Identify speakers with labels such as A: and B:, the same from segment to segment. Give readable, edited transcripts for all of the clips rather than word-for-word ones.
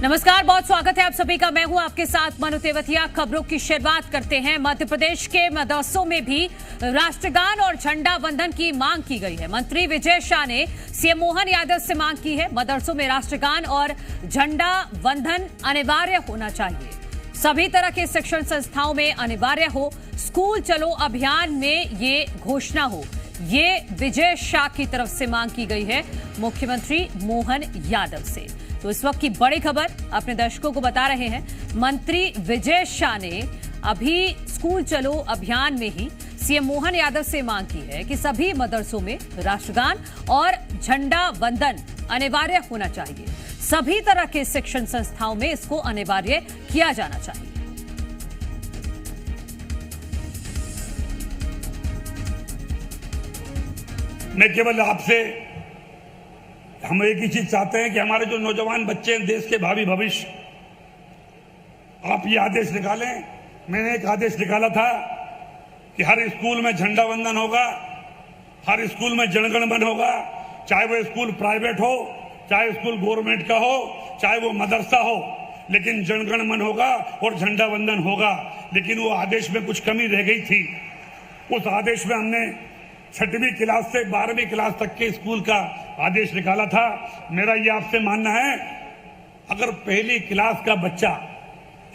A: नमस्कार, बहुत स्वागत है आप सभी का। मैं हूं आपके साथ मनु तेवतिया। खबरों की शुरुआत करते हैं। मध्य प्रदेश के मदरसों में भी राष्ट्रगान और झंडा वंदन की मांग की गई है। मंत्री विजय शाह ने सीएम मोहन यादव से मांग की है, मदरसों में राष्ट्रगान और झंडा वंदन अनिवार्य होना चाहिए। सभी तरह के शिक्षण संस्थाओं में अनिवार्य हो। स्कूल चलो अभियान में ये घोषणा हो, ये विजय शाह की तरफ से मांग की गई है मुख्यमंत्री मोहन यादव से। तो इस वक्त की बड़ी खबर अपने दर्शकों को बता रहे हैं। मंत्री विजय शाह ने अभी स्कूल चलो अभियान में ही सीएम मोहन यादव से मांग की है कि सभी मदरसों में राष्ट्रगान और झंडा वंदन अनिवार्य होना चाहिए। सभी तरह के शिक्षण संस्थाओं में इसको अनिवार्य किया जाना चाहिए।
B: मैं केवल आपसे हम एक ही चीज चाहते हैं कि हमारे जो नौजवान बच्चे हैं, देश के भावी भविष्य, आप ये आदेश निकालें। मैंने एक आदेश निकाला था कि हर स्कूल में झंडा वंदन होगा, हर स्कूल में जनगण मन होगा, चाहे वो स्कूल प्राइवेट हो, चाहे स्कूल गवर्नमेंट का हो, चाहे वो मदरसा हो, लेकिन जनगण मन होगा और झंडा वंदन होगा। लेकिन वो आदेश में कुछ कमी रह गई थी। उस आदेश में हमने 6वीं क्लास से 12वीं क्लास तक के स्कूल का आदेश निकाला था। मेरा ये आपसे मानना है, अगर पहली क्लास का बच्चा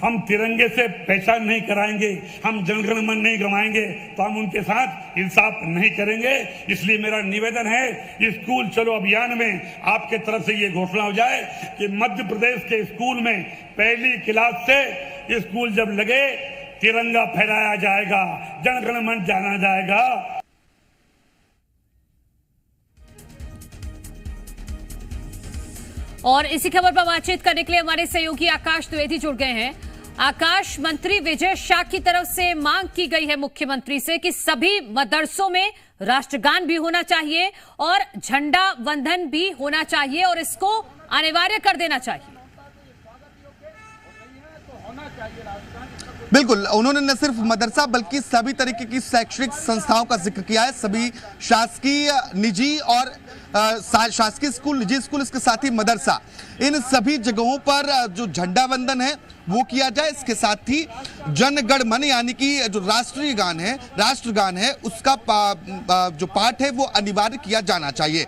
B: हम तिरंगे से पहचान नहीं कराएंगे, हम जनगण मन नहीं गवाएंगे, तो हम उनके साथ इंसाफ नहीं करेंगे। इसलिए मेरा निवेदन है, स्कूल चलो अभियान में आपके तरफ से ये घोषणा हो जाए कि मध्य प्रदेश के स्कूल में पहली क्लास से स्कूल जब लगे, तिरंगा फहराया जाएगा, जनगण मन जाना जाएगा।
A: और इसी खबर पर बातचीत करने के लिए हमारे सहयोगी आकाश द्विवेदी जुड़ गए हैं। आकाश, मंत्री विजय शाह की तरफ से मांग की गई है मुख्यमंत्री से कि सभी मदरसों में राष्ट्रगान भी होना चाहिए और झंडा वंदन भी होना चाहिए और इसको अनिवार्य कर देना चाहिए।
C: बिल्कुल, उन्होंने न सिर्फ मदरसा बल्कि सभी तरीके की शैक्षणिक संस्थाओं का जिक्र किया है। सभी शासकीय, निजी और शासकीय स्कूल, निजी स्कूल, इसके साथ ही मदरसा, इन सभी जगहों पर जो झंडा वंदन है वो किया जाए। इसके साथ ही जनगण मन यानी कि जो राष्ट्रीय गान है, राष्ट्रगान है, उसका जो पाठ है वो अनिवार्य किया जाना चाहिए।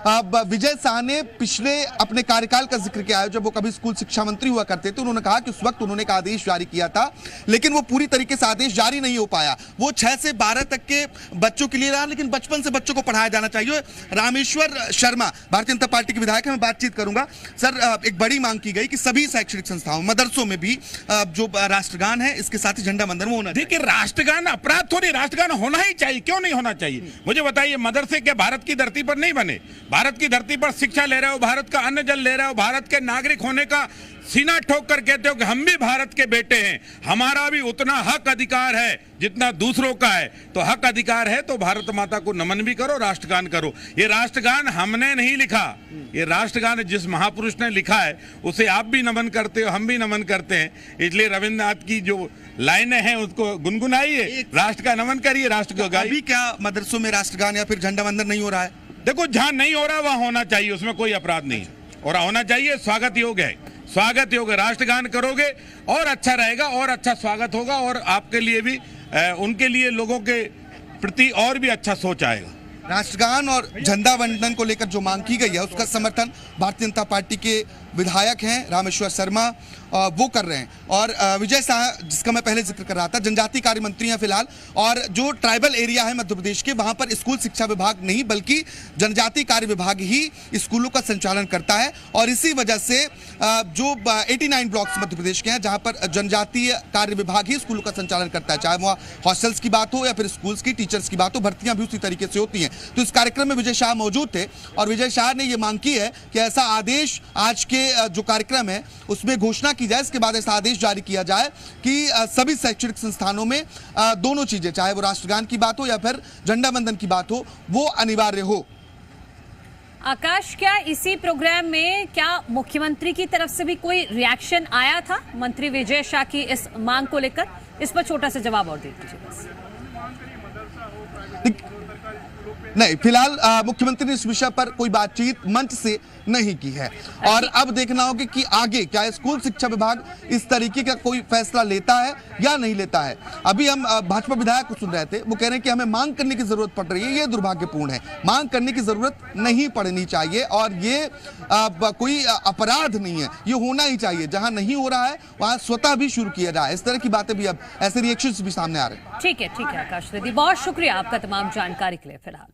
C: विजय शाह ने पिछले अपने कार्यकाल का जिक्र किया है। जब वो कभी स्कूल शिक्षा मंत्री हुआ करते थे, उन्होंने कहा कि उस वक्त उन्होंने एक आदेश जारी किया था, लेकिन वो पूरी तरीके से आदेश जारी नहीं हो पाया। वो 6 से 12 तक के बच्चों के लिए रहा, लेकिन बचपन से बच्चों को पढ़ाया जाना चाहिए। रामेश्वर शर्मा भारतीय जनता पार्टी के विधायक हैं, मैं बातचीत करूंगा। सर, एक बड़ी मांग की गई कि सभी शैक्षणिक संस्थाओं, मदरसों में भी जो राष्ट्रगान है, इसके साथ ही झंडा वंदन होना।
D: देखिए, राष्ट्रगान अपराध थोड़ी, राष्ट्रगान होना ही चाहिए। क्यों नहीं होना चाहिए? मुझे बताइए, मदरसे के भारत की धरती पर नहीं बने? भारत की धरती पर शिक्षा ले रहे हो, भारत का अन्न जल ले रहे हो, भारत के नागरिक होने का सीना ठोक कर कहते हो कि हम भी भारत के बेटे हैं, हमारा भी उतना हक अधिकार है जितना दूसरों का है। तो हक अधिकार है तो भारत माता को नमन भी करो, राष्ट्रगान करो। ये राष्ट्रगान हमने नहीं लिखा, ये राष्ट्रगान जिस महापुरुष ने लिखा है उसे आप भी नमन करते हो, हम भी नमन करते हैं। इसलिए रविन्द्रनाथ की जो लाइनें हैं उसको गुनगुनाइए, राष्ट्र का नमन करिए, राष्ट्र को गाइए।
C: अभी क्या मदरसों में राष्ट्रगान या फिर झंडा वंदन नहीं हो रहा है?
D: देखो, जहां नहीं हो रहा वहां होना चाहिए, उसमें कोई अपराध नहीं है। और होना चाहिए, स्वागत योग्य है, स्वागत योग्य। राष्ट्रगान करोगे और अच्छा रहेगा और अच्छा स्वागत होगा और आपके लिए भी, उनके लिए, लोगों के प्रति और भी अच्छा सोच आएगा।
C: राष्ट्रगान और झंडा वंदन को लेकर जो मांग की गई है उसका समर्थन भारतीय जनता पार्टी के विधायक हैं रामेश्वर शर्मा वो कर रहे हैं। और विजय शाह, जिसका मैं पहले जिक्र कर रहा था, जनजातीय कार्य मंत्री हैं फिलहाल, और जो ट्राइबल एरिया है मध्य प्रदेश के, वहां पर स्कूल शिक्षा विभाग नहीं बल्कि जनजातीय कार्य विभाग ही स्कूलों का संचालन करता है। और इसी वजह से जो 89 ब्लॉक्स मध्य प्रदेश के हैं जहां पर जनजातीय कार्य विभाग ही स्कूलों का संचालन करता है, चाहे वहाँ हॉस्टल्स की बात हो या फिर स्कूल्स की, टीचर्स की बात हो, भर्तियां भी उसी तरीके से होती हैं। तो इस कार्यक्रम में विजय शाह मौजूद थे और विजय शाह ने यह मांग की है कि ऐसा आदेश आज के जो कार्यक्रम है उसमें घोषणा की जाए, इसके बाद ऐसा आदेश जारी किया जाए कि सभी शैक्षणिक संस्थानों में दोनों चीजें, चाहे वो राष्ट्रगान की बात हो या फिर झंडा वंदन की बात हो, वो अनिवार्य हो।
A: आकाश, क्या इसी प्रोग्राम में क्या मुख्यमंत्री की तरफ से भी कोई रिएक्शन आया था मंत्री विजय शाह की इस मांग को लेकर? इस पर छोटा सा जवाब और दे दीजिए बस।
C: नहीं, फिलहाल मुख्यमंत्री ने इस विषय पर कोई बातचीत मंच से नहीं की है और अब देखना होगा कि आगे क्या स्कूल शिक्षा विभाग इस तरीके का कोई फैसला लेता है या नहीं लेता है। अभी हम भाजपा विधायक को सुन रहे थे, वो कह रहे हैं कि हमें मांग करने की जरूरत पड़ रही है। ये दुर्भाग्यपूर्ण है, मांग करने की जरूरत नहीं पड़नी चाहिए और ये कोई अपराध नहीं है, ये होना ही चाहिए। जहां नहीं हो रहा है वहां स्वतः भी शुरू किया जाए। इस तरह की बातें भी अब ऐसे रिएक्शंस भी सामने आ रहे हैं।
A: ठीक है आकाश द्विवेदी, बहुत शुक्रिया आपका तमाम जानकारी के लिए। फिलहाल